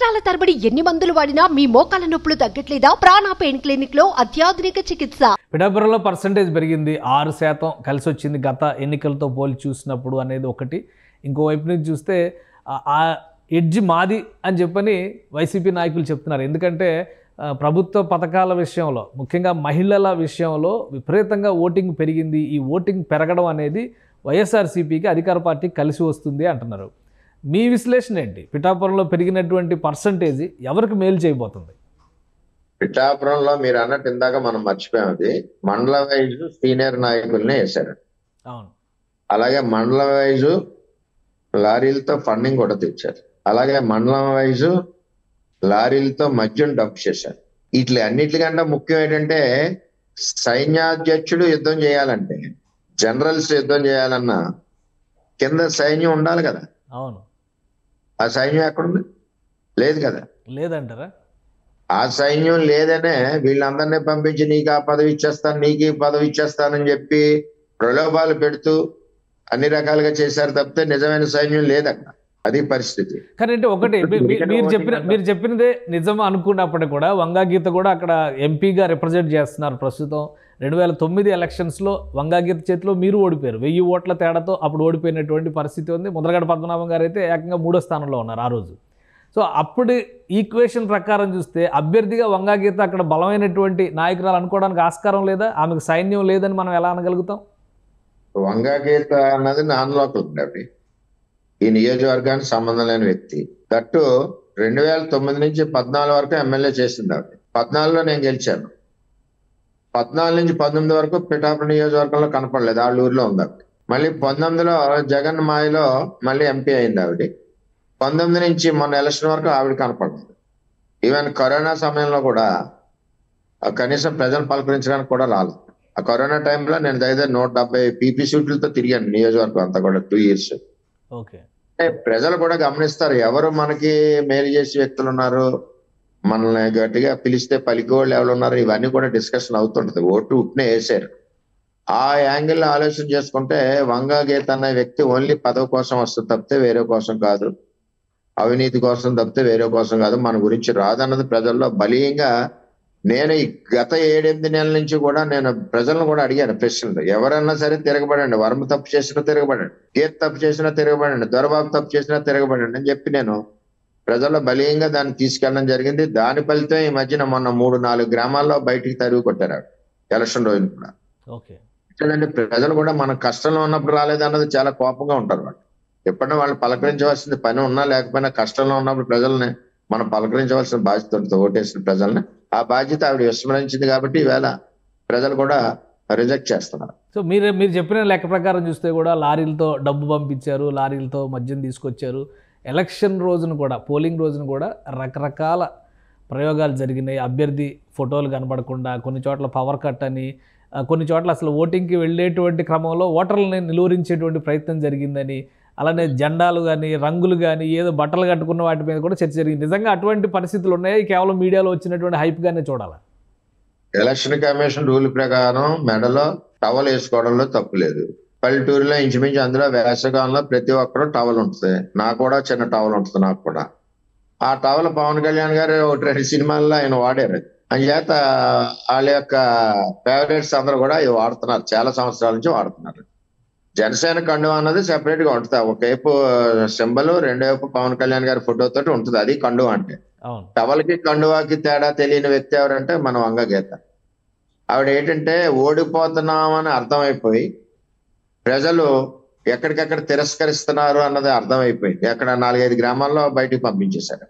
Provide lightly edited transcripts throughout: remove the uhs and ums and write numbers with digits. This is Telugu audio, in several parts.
సంవత్సరాల తరబడి ఎన్ని మందులు వాడినా మీ మోకాల నొప్పులు తగ్గట్లేదా? ప్రాణ పెయిన్ క్లినిక్ లో అత్యాధునిక చికిత్స. పిఠాపురంలో పర్సంటేజ్ పెరిగింది, 6% కలిసి వచ్చింది గత ఎన్నికలతో పోలి చూసినప్పుడు అనేది ఒకటి. ఇంకోవైపు నుంచి చూస్తే ఆ ఎడ్జ్ మాది అని చెప్పని వైసీపీ నాయకులు చెప్తున్నారు. ఎందుకంటే ప్రభుత్వ పథకాల విషయంలో, ముఖ్యంగా మహిళల విషయంలో విపరీతంగా ఓటింగ్ పెరిగింది. ఈ ఓటింగ్ పెరగడం అనేది వైఎస్ఆర్సీపీకి అధికార పార్టీకి కలిసి వస్తుంది అంటున్నారు. మీ విశ్లేషణ ఏంటి? పిఠాపురంలో పెరిగినటువంటి పర్సంటేజ్ ఎవరికి మేలు చేయబోతుంది? పిఠాపురంలో మీరు అన్నట్టు ఇందాక మనం మర్చిపోయామది, మండల వైజు సీనియర్ నాయకుల్ని వేశారు. అవును, అలాగే మండల వైజు లారీలతో ఫండింగ్ కూడా తెచ్చారు. అలాగే మండలం వైజు లారీలతో మద్యం డంప్ చేశారు. ఇట్లా అన్నిటికంటే ముఖ్యం ఏంటంటే, సైన్యాధ్యక్షుడు యుద్ధం చేయాలంటే, జనరల్స్ యుద్ధం చేయాలన్నా కింద సైన్యం ఉండాలి కదా. అవును, ఆ సైన్యం ఎక్కడుంది? లేదు కదా. లేదంటారా? ఆ సైన్యం లేదనే వీళ్ళందరినీ పంపించి నీకు ఆ పదవి ఇచ్చేస్తాను, నీకు ఈ పదవి ఇచ్చేస్తానని చెప్పి ప్రలోభాలు పెడుతూ అన్ని రకాలుగా చేశారు తప్పితే నిజమైన సైన్యం లేదక్కడ. అది పరిస్థితి. కానీ అంటే ఒకటి, మీరు చెప్పినదే నిజం అనుకున్నప్పటికీ కూడా వంగా గీత కూడా అక్కడ ఎంపీగా రిప్రజెంట్ చేస్తున్నారు. ప్రస్తుతం 2009 ఎలక్షన్స్లో వంగా గీత చేతిలో మీరు ఓడిపోయారు. 1000 ఓట్ల తేడాతో అప్పుడు ఓడిపోయినటువంటి పరిస్థితి ఉంది. ముద్రగడ పద్మనాభం గారు అయితే ఏకంగా 3వ స్థానంలో ఉన్నారు ఆ రోజు. సో అప్పుడు ఈక్వేషన్ ప్రకారం చూస్తే అభ్యర్థిగా వంగా గీత అక్కడ బలమైనటువంటి నాయకురాలు అనుకోవడానికి ఆస్కారం లేదా? ఆమెకు సైన్యం లేదని మనం ఎలా అనగలుగుతాం? వంగా గీత అన్నది నాన్ లోకల్ ఉండేవి, ఈ నియోజకవర్గానికి సంబంధం లేని వ్యక్తి. దట్టు 2009 నుంచి 14 వరకు ఎమ్మెల్యే చేసింది ఆవిడ. 14లో నేను గెలిచాను. 14 నుంచి 19 వరకు పిఠాపురం నియోజకవర్గంలో కనపడలేదు, వాళ్ళ ఊర్లో ఉంది ఆవిడ. మళ్ళీ 19లో జగన్ మాయలో మళ్ళీ ఎంపీ అయింది ఆవిడ. 19 నుంచి మొన్న ఎలక్షన్ వరకు ఆవిడ కనపడలేదు. ఈవెన్ కరోనా సమయంలో కూడా కనీసం ప్రజలు పలకరించడానికి కూడా రాలేదు. ఆ కరోనా టైంలో నేను దగ్గర 170 పీపీ సీట్లతో తిరిగాను నియోజకవర్గం అంతా కూడా 2 years. ఓకే, ప్రజలు కూడా గమనిస్తారు ఎవరు మనకి మేలు చేసే వ్యక్తులు ఉన్నారు, మనల్ని గట్టిగా పిలిస్తే పలికేవాళ్ళు ఎవరు ఉన్నారు, ఇవన్నీ కూడా డిస్కషన్ అవుతుంటది. ఓటు ఉట్నే వేసారు. ఆ యాంగిల్ ఆలోచన చేసుకుంటే వంగా గీత అనే వ్యక్తి ఓన్లీ పదవి కోసం వస్తుంది తప్పితే వేరే కోసం కాదు, అవినీతి కోసం తప్పితే వేరే కోసం కాదు, మన గురించి రాదన్నది ప్రజల్లో బలీయంగా. నేను ఈ గత 7-8 నెలల నుంచి కూడా నేను ప్రజలను కూడా అడిగాను ప్రశ్నలు. ఎవరన్నా సరే తిరగబడండి, వర్మ తప్పు చేసినా తిరగబడండి, గీత తప్పు చేసినా తిరగబడండి, దొరబాబు తప్పు చేసినా తిరగబడండి అని చెప్పి నేను ప్రజల్లో బలీయంగా దాన్ని తీసుకెళ్ళడం జరిగింది. దాని ఫలితం ఈ మధ్యన మొన్న 3-4 గ్రామాల్లో బయటికి తరిగి కొట్టారు ఎలక్షన్ రోజున కూడా. లేదంటే ప్రజలు కూడా మన కష్టంలో ఉన్నప్పుడు రాలేదన్నది చాలా కోపంగా ఉంటారు వాళ్ళు. ఎప్పుడైనా వాళ్ళు పలకరించవలసింది పని ఉన్నా లేకపోయినా కష్టంలో ఉన్నప్పుడు ప్రజల్ని మనం పలకరించవలసిన బాధ్యత ఉంటుంది, ఓటేసిన ప్రజల్ని. ఆ బాధ్యత ఆవిడ విస్మరించింది కాబట్టి ఈవేళ ప్రజలు కూడా రిజెక్ట్ చేస్తున్నారు. సో మీరు చెప్పిన లెక్క ప్రకారం చూస్తే కూడా లారీలతో డబ్బు పంపించారు, లారీలతో మద్యం తీసుకొచ్చారు. ఎలక్షన్ రోజున కూడా, పోలింగ్ రోజున కూడా రకరకాల ప్రయోగాలు జరిగినాయి. అభ్యర్థి ఫోటోలు కనబడకుండా, కొన్ని చోట్ల పవర్ కట్ అని, కొన్ని చోట్ల అసలు ఓటింగ్కి వెళ్ళేటువంటి క్రమంలో ఓటర్లని నిలువరించేటువంటి ప్రయత్నం జరిగిందని, అలానే జెండాలు కానీ రంగులు కానీ ఏదో బట్టలు కట్టుకున్న వాటి మీద కూడా చర్చ జరిగింది. నిజంగా అటువంటి పరిస్థితులు ఉన్నాయి? కేవలం మీడియాలో వచ్చినటువంటి హైప్గానే చూడాలా? ఎలక్షన్ కమిషన్ రూల్ ప్రకారం మెడలో టవల్ వేసుకోవడంలో తప్పు లేదు. పల్లెటూరులో ఇంచుమించు అందులో వేసవకాలంలో ప్రతి ఒక్కరు టవల్ ఉంటుంది. నాకు కూడా చిన్న టవల్ ఉంటుంది. నాకు కూడా ఆ టవల్ పవన్ కళ్యాణ్ గారు 1-2 సినిమాల్లో ఆయన వాడారు. అందుచేత వాళ్ళ యొక్క ఫేవరెట్స్ అందరూ కూడా ఇవి వాడుతున్నారు, చాలా సంవత్సరాల నుంచి వాడుతున్నారు. జనసేన కండువా అన్నది సెపరేట్ గా ఉంటుంది. ఒకవైపు సింబల్, రెండో వైపు పవన్ కళ్యాణ్ గారి ఫోటోతో ఉంటుంది. అది కండువా అంటే. టవల్కి కండువాకి తేడా తెలియని వ్యక్తి ఎవరంటే మన వంగ గీత. ఆవిడ ఏంటంటే ఓడిపోతున్నామని అర్థమైపోయి ప్రజలు ఎక్కడికెక్కడ తిరస్కరిస్తున్నారు అన్నది అర్థమైపోయింది. అక్కడ 4-5 గ్రామాల్లో బయటికి పంపించేశారు.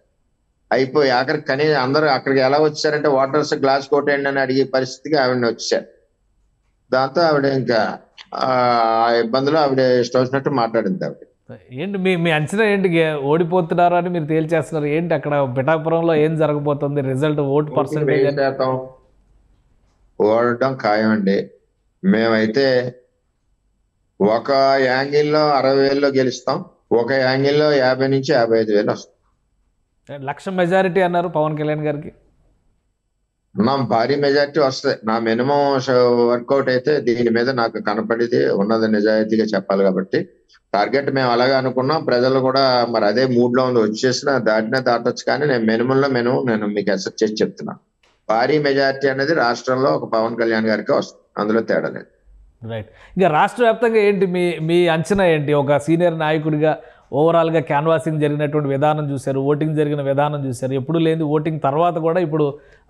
అయిపోయి ఆఖరికి కనీసం అందరూ అక్కడికి ఎలా వచ్చారంటే వాటర్స్ గ్లాస్ కొట్టేయండి అని అడిగే పరిస్థితికి ఆవిడని వచ్చారు. దాంతో ఆవిడ ఇంకా ఆ ఇబ్బందులు ఆవిడ ఇష్టం వచ్చినట్టు మాట్లాడింది ఆవిడ. ఏంటి మీ అంచనా ఏంటి? ఓడిపోతున్నారు అని మీరు తేల్చేస్తున్నారు ఏంటి? అక్కడ పిఠాపురంలో ఏం జరగబోతుంది? రిజల్ట్ ఓటు పర్సెంటేజ్ ఓడటం ఖాయం అండి. మేమైతే ఒక యాంగిల్లో 60,000లో గెలుస్తాం, ఒక యాంగిల్లో 50 నుంచి 55,000 వస్తాం. 1,00,000 మెజారిటీ అన్నారు పవన్ కళ్యాణ్ గారికి. నా భారీ మెజారిటీ వస్తాయి. నా మినిమం వర్కౌట్ అయితే దీని మీద నాకు కనపడేది ఉన్నది నిజాయితీగా చెప్పాలి కాబట్టి టార్గెట్ మేము అలాగే అనుకున్నాం. ప్రజలు కూడా మరి అదే మూడ్ లో ఉంది, వచ్చేసిన దాటినే దాటొచ్చు. కానీ నేను మినిమం నేను మీకు అసెప్ట్ చేసి చెప్తున్నాను, భారీ మెజారిటీ అనేది రాష్ట్రంలో ఒక పవన్ కళ్యాణ్ గారికి వస్తుంది, అందులో తేడా లేదు. రైట్. ఇంకా రాష్ట్ర వ్యాప్తంగా ఏంటి మీ అంచనా ఏంటి? ఒక సీనియర్ నాయకుడిగా ఓవరాల్గా క్యాన్వాసింగ్ జరిగినటువంటి విధానం చూశారు, ఓటింగ్ జరిగిన విధానం చూశారు. ఎప్పుడు లేని ఓటింగ్ తర్వాత కూడా ఇప్పుడు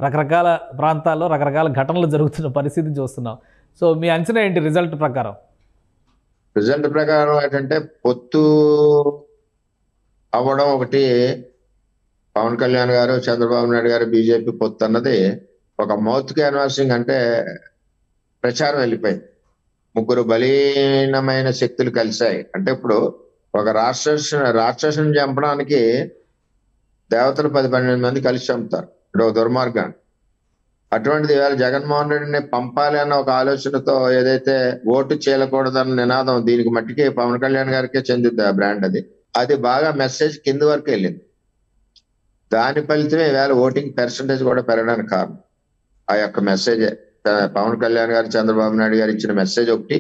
రకరకాల ప్రాంతాల్లో రకరకాల ఘటనలు జరుగుతున్న పరిస్థితి చూస్తున్నాం. సో మీ అంచనా ఏంటి రిజల్ట్ ప్రకారం? రిజల్ట్ ప్రకారం ఏంటంటే పొత్తు అవ్వడం ఒకటి, పవన్ కళ్యాణ్ గారు చంద్రబాబు నాయుడు గారు బీజేపీ పొత్తు అన్నది ఒక మౌత్ క్యాన్వాసింగ్, అంటే ప్రచారం వెళ్ళిపోయింది. ముగ్గురు బలీనమైన శక్తులు కలిశాయి. అంటే ఇప్పుడు ఒక రాక్షసుని చంపడానికి దేవతలు 10-12 మంది కలిసి చంపుతారు, అంటే ఒక దుర్మార్గాన్ని. అటువంటిది ఇవాళ జగన్మోహన్ రెడ్డిని పంపాలి అన్న ఒక ఆలోచనతో ఏదైతే ఓటు చేయకూడదన్న నినాదం, దీనికి మట్టికి పవన్ కళ్యాణ్ గారికే చెందుతుంది ఆ బ్రాండ్. అది బాగా మెసేజ్ కింద వరకు వెళ్ళింది. దాని ఫలితమే ఇవాళ ఓటింగ్ పర్సంటేజ్ కూడా పెరగడానికి కారణం ఆ యొక్క మెసేజ్. పవన్ కళ్యాణ్ గారు చంద్రబాబు నాయుడు గారు ఇచ్చిన మెసేజ్ ఒకటి.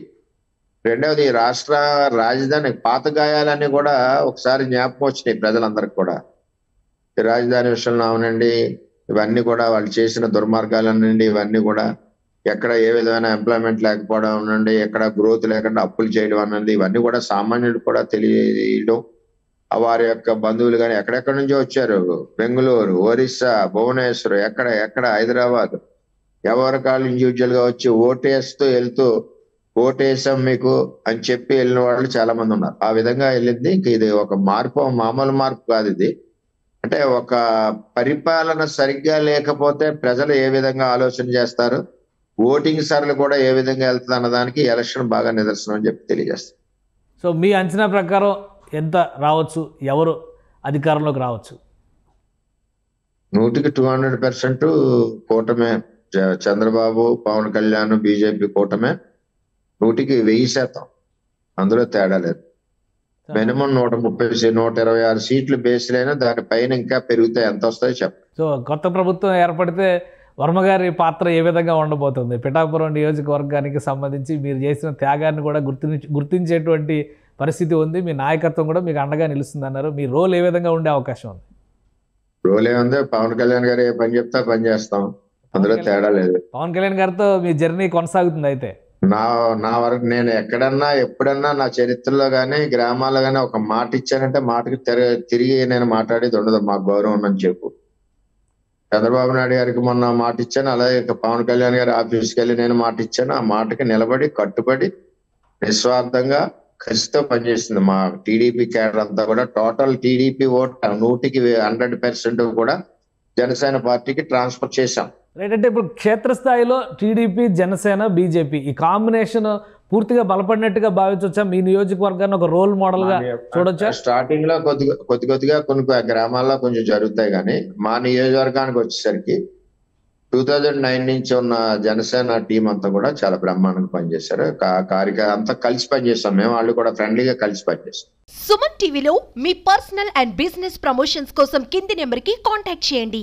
రెండవది, రాష్ట్ర రాజధాని పాత గాయాలన్నీ కూడా ఒకసారి జ్ఞాపకం వచ్చినాయి ప్రజలందరికీ కూడా. ఈ రాజధాని విషయంలో అవునండి, ఇవన్నీ కూడా వాళ్ళు చేసిన దుర్మార్గాలనండి, ఇవన్నీ కూడా ఎక్కడ ఏ విధమైన ఎంప్లాయ్మెంట్ లేకపోవడం అనండి, ఎక్కడ గ్రోత్ లేకుండా అప్పులు చేయడం అనండి, ఇవన్నీ కూడా సామాన్యుడు కూడా తెలియడం. వారి యొక్క బంధువులు కానీ ఎక్కడెక్కడి నుంచో వచ్చారు, బెంగళూరు, ఒరిస్సా, భువనేశ్వర్, ఎక్కడ హైదరాబాద్, ఎవరి కాళ్ళు ఇండివిజువల్ గా వచ్చి ఓటేస్తూ వెళ్తూ ఓటేసాం మీకు అని చెప్పి వెళ్ళిన వాళ్ళు చాలా మంది ఉన్నారు. ఆ విధంగా వెళ్ళింది. ఇంక ఇది ఒక మార్పు, మామూలు మార్పు కాదు ఇది. అంటే ఒక పరిపాలన సరిగ్గా లేకపోతే ప్రజలు ఏ విధంగా ఆలోచన చేస్తారు, ఓటింగ్ సరళి కూడా ఏ విధంగా వెళ్తుంది అన్నదానికి ఎలక్షన్ బాగా నిదర్శనం అని చెప్పి తెలియజేస్తారు. సో మీ అంచనా ప్రకారం ఎంత రావచ్చు, ఎవరు అధికారంలోకి రావచ్చు? 100% కూటమే. చంద్రబాబు, పవన్ కళ్యాణ్, బీజేపీ కూటమే. 100% అందులో తేడా లేదు. మినిమం 136 సీట్లు బేస్లైనా దానిపైన ఇంకా పెరిగితే ఎంత వస్తాయో చెప్పండి. సో కొత్త ప్రభుత్వం ఏర్పడితే వర్మగారి పాత్ర ఏ విధంగా ఉండబోతుంది? పిఠాపురం నియోజకవర్గానికి సంబంధించి మీరు చేసిన త్యాగాన్ని కూడా గుర్తించేటువంటి పరిస్థితి ఉంది. మీ నాయకత్వం కూడా మీకు అండగా నిలుస్తుంది అన్నారు. మీ రోల్ ఏ విధంగా ఉండే అవకాశం ఉంది? రోల్ ఏముంది, పవన్ కళ్యాణ్ గారు ఏ పని చెప్తా పని చేస్తాం, అందులో తేడా లేదు. పవన్ కళ్యాణ్ గారితో మీ జర్నీ కొనసాగుతుంది అయితే? నా వరకు నేను ఎక్కడన్నా ఎప్పుడన్నా నా చరిత్రలో గానీ గ్రామాల్లో గానీ ఒక మాట ఇచ్చానంటే మాటకి తిరిగి నేను మాట్లాడేది ఉండదు. మాకు గౌరవం ఉందని చెప్పు. చంద్రబాబు నాయుడు గారికి మొన్న మాట ఇచ్చాను, అలాగే పవన్ కళ్యాణ్ గారి ఆఫీస్కి వెళ్ళి నేను మాట ఇచ్చాను. ఆ మాటకి నిలబడి కట్టుబడి నిస్వార్థంగా ఖచ్చితంగా పనిచేస్తుంది మా టీడీపీ క్యాడర్ అంతా కూడా. టోటల్ టీడీపీ ఓట్ 100% కూడా జనసేన పార్టీకి ట్రాన్స్ఫర్ చేశాం. రైట్. అంటే ఇప్పుడు క్షేత్రస్థాయిలో టీడీపీ, జనసేన, బీజేపీ ఈ కాంబినేషన్ పూర్తిగా బలపడినట్టుగా భావించవచ్చా? మీ నియోజకవర్గాన్ని ఒక రోల్ మోడల్ గా చూడొచ్చా? స్టార్టింగ్ లో కొద్దిగా కొన్ని గ్రామాల్లో కొంచెం జరుగుతాయి, కానీ మా నియోజకవర్గానికి వచ్చేసరికి 2009 నుంచి ఉన్న జనసేన టీం అంతా కూడా చాలా బ్రహ్మాండంగా పనిచేశారు. అంతా కలిసి పనిచేస్తాం మేము, వాళ్ళు కూడా ఫ్రెండ్లీగా కలిసి పనిచేస్తాం. సుమన్ టీవీలో మీ పర్సనల్ అండ్ బిజినెస్ ప్రమోషన్స్ కోసం కింది నెంబర్ కి కాంటాక్ట్ చేయండి.